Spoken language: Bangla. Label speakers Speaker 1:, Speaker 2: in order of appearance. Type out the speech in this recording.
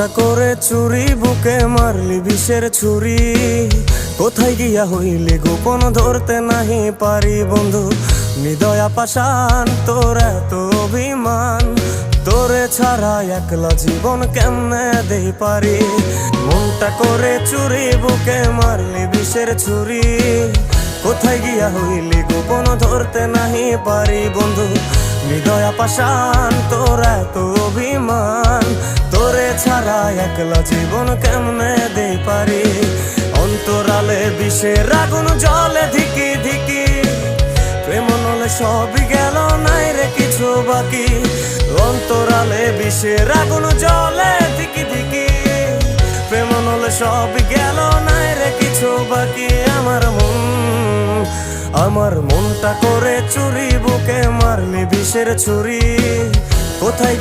Speaker 1: মনটা করে চুরি, বুকে মারলি বিষের ছুরি। কোথায় গিয়া হইলি গোপন, ধরতে নাহি পারি বন্ধু। হৃদয়া পাষাণ, তোর এত অভিমান, তোরে ছাড়া একলা জীবন কেমনে দেই পারি। মনটা করে চুরি, বুকে মারলি বিষের ছুরি। কোথায় গিয়া হইলি গোপন, ধরতে নাহি পারি বন্ধু। হৃদয়া পাষাণ, তোর এত অভিমান, তোরে ছাড়া একলা জীবন কেমনে দেই পারি। অন্তরালে বিষের আগুন জ্বলে ধিকি ধিকি, প্রেম নলে সবই গেল, নাই রে কিছু বাকি। অন্তরালে বিষের আগুন জ্বলে ধিকি ধিকি, প্রেম নলে সবই গেল, নাই রে কিছু বাকি। আমার মনটা করে চুরি, বুকে মারলি বিষের ছুরি। কোথায়